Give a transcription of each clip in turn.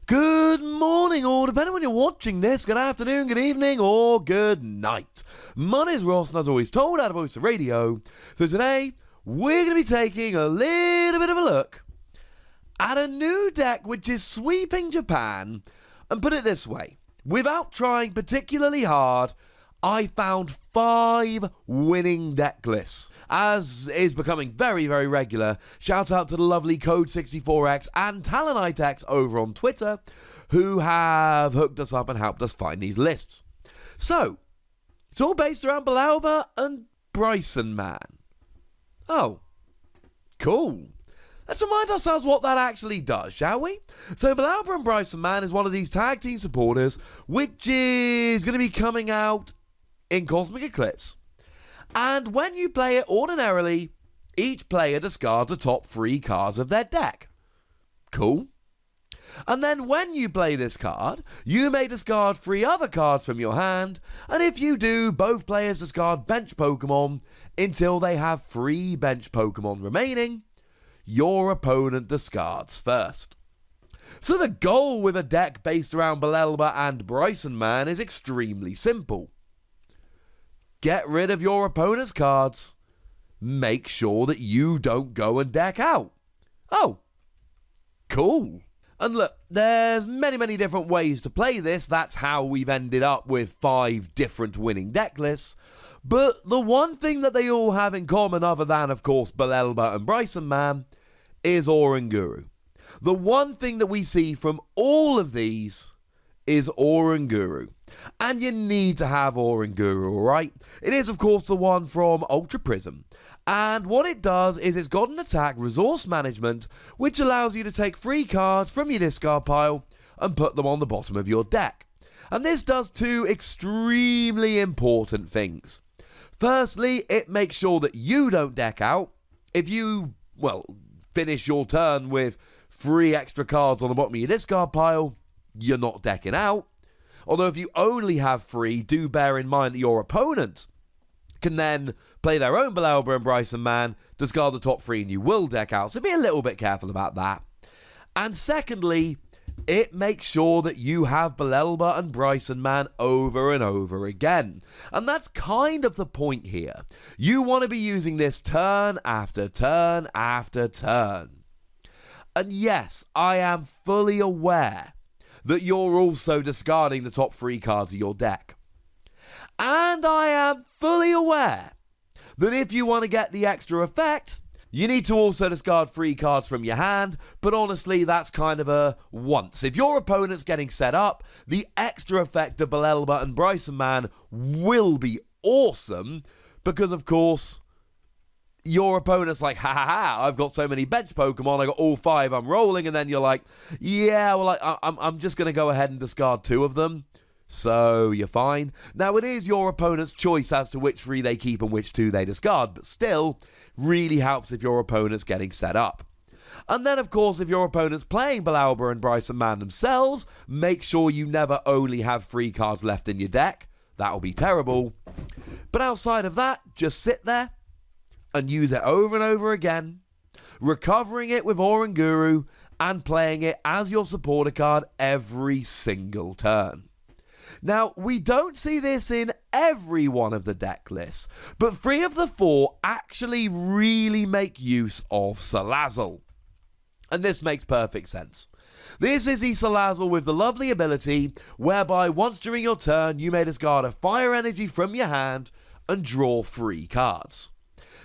Good morning, or depending on when you're watching this, good afternoon, good evening, or good night. My name's Ross, and as always told, out of Voice of Radio. So today, we're going to be taking a little bit of a look at a new deck which is sweeping Japan. And put it this way, without trying particularly hard, I found 5 winning deck lists. As is becoming very, very regular, shout out to the lovely Code64X and Talonitex over on Twitter, who have hooked us up and helped us find these lists. So, it's all based around Bellelba and Brycen-Man. Oh, cool. Let's remind ourselves what that actually does, shall we? So Bellelba and Brycen-Man is one of these tag team supporters, which is going to be coming out in Cosmic Eclipse. And when you play it ordinarily, each player discards the top 3 cards of their deck. Cool. And then when you play this card, you may discard 3 other cards from your hand, and if you do, both players discard bench Pokemon until they have 3 bench Pokemon remaining. Your opponent discards first. So the goal with a deck based around Bellelba and Brycen-Man is extremely simple. Get rid of your opponent's cards. Make sure that you don't go and deck out. Oh, cool. And look, there's many different ways to play this. That's how we've ended up with 5 different winning deck lists. But the one thing that they all have in common, other than, of course, Bellelba and Brycen-Man, is Oranguru. The one thing that we see from all of these is Oranguru. And you need to have Oranguru, alright? It is, of course, the one from Ultra Prism. And what it does is it's got an attack resource management, which allows you to take 3 cards from your discard pile and put them on the bottom of your deck. And this does 2 extremely important things. Firstly, it makes sure that you don't deck out. If you, finish your turn with 3 extra cards on the bottom of your discard pile, you're not decking out. Although if you only have 3, do bear in mind that your opponent can then play their own Bellelba and Brycen-Man, discard the top 3, and you will deck out. So be a little bit careful about that. And secondly, it makes sure that you have Bellelba and Brycen-Man over and over again. And that's kind of the point here. You want to be using this turn after turn after turn. And yes, I am fully aware that you're also discarding the top 3 cards of your deck. And I am fully aware that if you want to get the extra effect, you need to also discard 3 cards from your hand, but honestly, that's kind of a once. If your opponent's getting set up, the extra effect of Bellelba and Brycen-Man will be awesome, because of course, your opponent's like, I've got so many bench Pokemon, I got all 5, I'm rolling, and then you're like, yeah, well, I'm just going to go ahead and discard 2 of them, so you're fine. Now, it is your opponent's choice as to which 3 they keep and which 2 they discard, but still, really helps if your opponent's getting set up. And then, of course, if your opponent's playing Bellelba and Brycen-Man themselves, make sure you never only have 3 cards left in your deck. That'll be terrible. But outside of that, just sit there and use it over and over again, recovering it with Oranguru and playing it as your supporter card every single turn. Now, we don't see this in every one of the deck lists, but 3 of the 4 actually really make use of Salazzle. And this makes perfect sense. This is the Salazzle with the lovely ability whereby once during your turn you may discard a fire energy from your hand and draw 3 cards.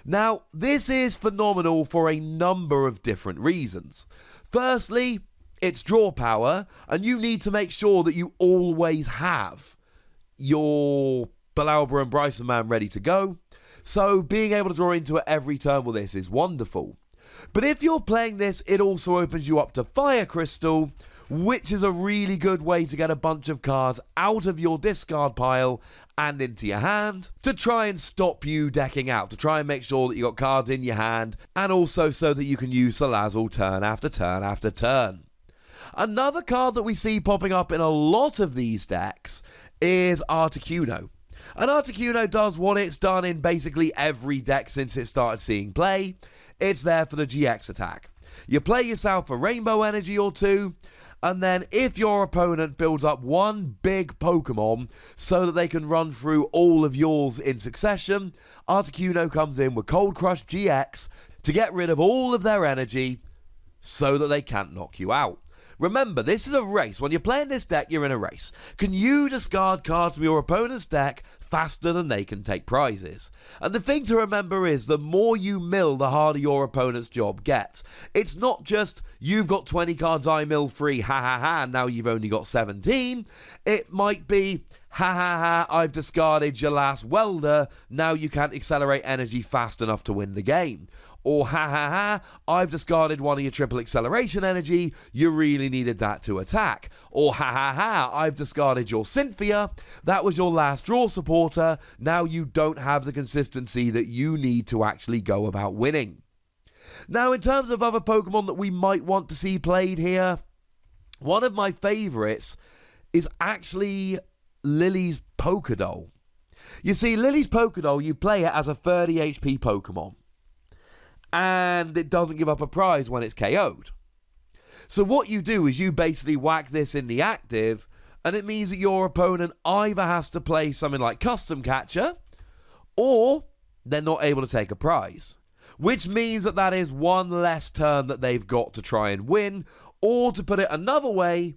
Now, this is phenomenal for a number of different reasons. Firstly, it's draw power, and you need to make sure that you always have your Bellelba and Brycen-Man ready to go. So being able to draw into it every turn with this is wonderful. But if you're playing this, it also opens you up to Fire Crystal, which is a really good way to get a bunch of cards out of your discard pile and into your hand to try and stop you decking out, to try and make sure that you got cards in your hand, and also so that you can use Salazzle turn after turn after turn. Another card that we see popping up in a lot of these decks is Articuno. And Articuno does what it's done in basically every deck since it started seeing play. It's there for the GX attack. You play yourself a rainbow energy or 2, And then if your opponent builds up one big Pokemon so that they can run through all of yours in succession, Articuno comes in with Cold Crush GX to get rid of all of their energy so that they can't knock you out. Remember, this is a race. When you're playing this deck, you're in a race. Can you discard cards from your opponent's deck faster than they can take prizes? And the thing to remember is the more you mill, the harder your opponent's job gets. It's not just, you've got 20 cards, I mill free, ha ha ha, now you've only got 17. It might be, ha ha ha, I've discarded your last welder, now you can't accelerate energy fast enough to win the game. Or ha ha ha, I've discarded one of your triple acceleration energy, you really needed that to attack. Or ha ha ha, I've discarded your Cynthia, that was your last draw supporter, now you don't have the consistency that you need to actually go about winning. Now, in terms of other Pokemon that we might want to see played here, one of my favourites is actually Lily's Pokédoll. You see, Lily's Pokédoll, you play it as a 30 HP Pokemon, and it doesn't give up a prize when it's KO'd. So what you do is you basically whack this in the active, and it means that your opponent either has to play something like Custom Catcher, or they're not able to take a prize. Which means that that is one less turn that they've got to try and win, or to put it another way,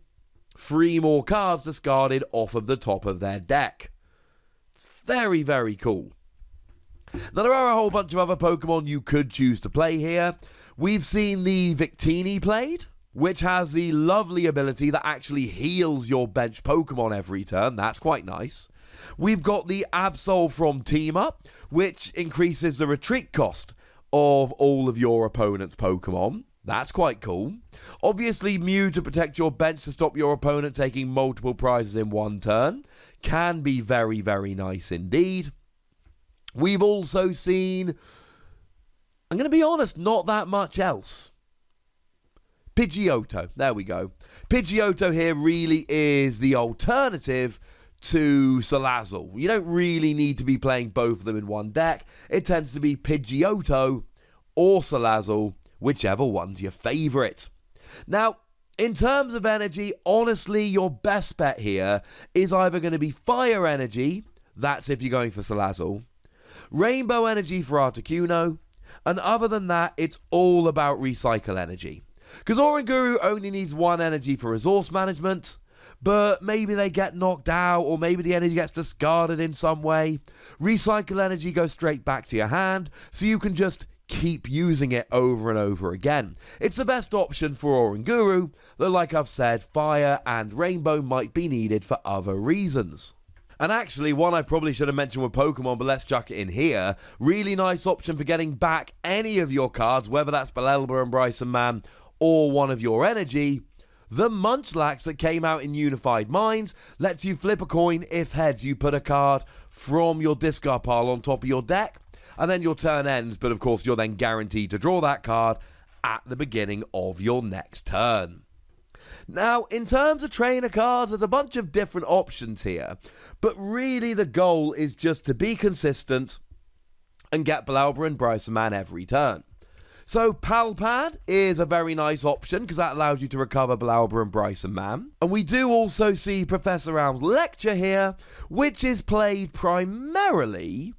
3 more cards discarded off of the top of their deck. Very, very cool. Now, there are a whole bunch of other Pokemon you could choose to play here. We've seen the Victini played, which has the lovely ability that actually heals your bench Pokemon every turn. That's quite nice. We've got the Absol from Team Up, which increases the retreat cost of all of your opponent's Pokemon. That's quite cool. Obviously, Mew to protect your bench to stop your opponent taking multiple prizes in one turn. Can be very, very nice indeed. We've also seen, I'm going to be honest, not that much else. Pidgeotto, there we go. Pidgeotto here really is the alternative to Salazzle. You don't really need to be playing both of them in one deck. It tends to be Pidgeotto or Salazzle, whichever one's your favourite. Now, in terms of energy, honestly, your best bet here is either going to be Fire Energy, that's if you're going for Salazzle, Rainbow Energy for Articuno, and other than that, it's all about Recycle Energy. Because Oranguru only needs 1 energy for resource management, but maybe they get knocked out, or maybe the energy gets discarded in some way. Recycle Energy goes straight back to your hand, so you can just keep using it over and over again. It's the best option for Oranguru, though like I've said, Fire and Rainbow might be needed for other reasons. And actually, one I probably should have mentioned with Pokemon, but let's chuck it in here. Really nice option for getting back any of your cards, whether that's Bellelba Brycen-Man or one of your energy. The Munchlax that came out in Unified Minds lets you flip a coin. If heads, you put a card from your discard pile on top of your deck, and then your turn ends, but of course you're then guaranteed to draw that card at the beginning of your next turn. Now, in terms of trainer cards, there's a bunch of different options here, but really the goal is just to be consistent and get Bellelba Brycen-Man every turn. So Palpad is a very nice option because that allows you to recover Bellelba Brycen-Man. And we do also see Professor Elm's Lecture here, which is played primarily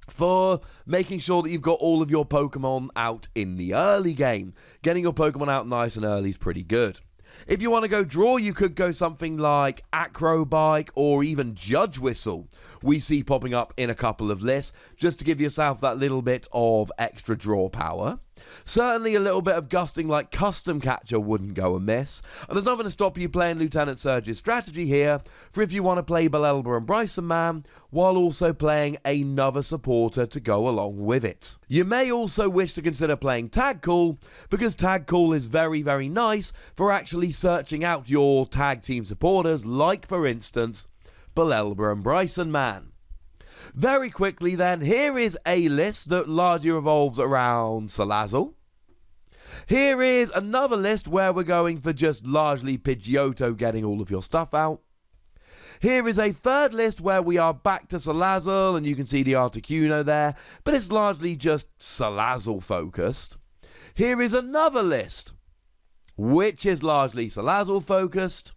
for making sure that you've got all of your Pokemon out in the early game. Getting your Pokemon out nice and early is pretty good. If you want to go draw, you could go something like Acrobike or even Judge Whistle. We see popping up in a couple of lists just to give yourself that little bit of extra draw power. Certainly a little bit of gusting like Custom Catcher wouldn't go amiss. And there's nothing to stop you playing Lieutenant Surge's strategy here for if you want to play Bellelba Brycen-Man while also playing another supporter to go along with it. You may also wish to consider playing Tag Call because Tag Call is very, very nice for actually searching out your tag team supporters, like for instance Bellelba Brycen-Man. Very quickly then, here is a list that largely revolves around Salazzle. Here is another list where we're going for just largely Pidgeotto getting all of your stuff out. Here is a third list where we are back to Salazzle, and you can see the Articuno there, but it's largely just Salazzle focused. Here is another list which is largely Salazzle focused.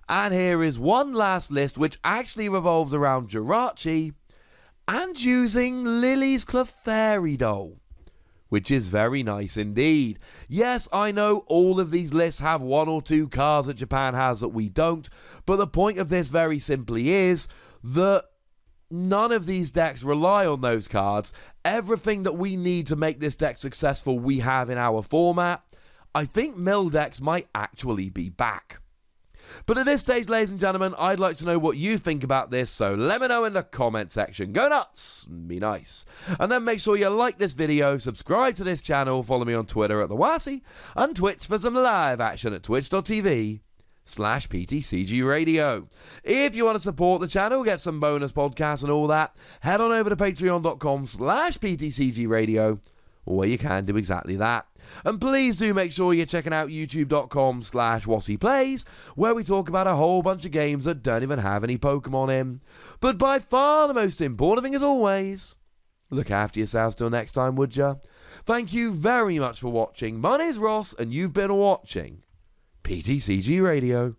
And here is one last list which actually revolves around Jirachi and using Lily's Clefairy doll, which is very nice indeed. Yes, I know all of these lists have one or two cards that Japan has that we don't, but the point of this very simply is that none of these decks rely on those cards. Everything that we need to make this deck successful we have in our format. I think mill decks might actually be back. But at this stage, ladies and gentlemen, I'd like to know what you think about this, so let me know in the comment section. Go nuts, be nice. And then make sure you like this video, subscribe to this channel, follow me on Twitter at TheWassy, and Twitch for some live action at twitch.tv/PTCGRadio. If you want to support the channel, get some bonus podcasts and all that, head on over to patreon.com/PTCGRadio, where you can do exactly that. And please do make sure you're checking out youtube.com/WassyPlays, where we talk about a whole bunch of games that don't even have any Pokemon in. But by far the most important thing, as always, look after yourselves till next time, would ya? Thank you very much for watching. My name's Ross, and you've been watching PTCG Radio.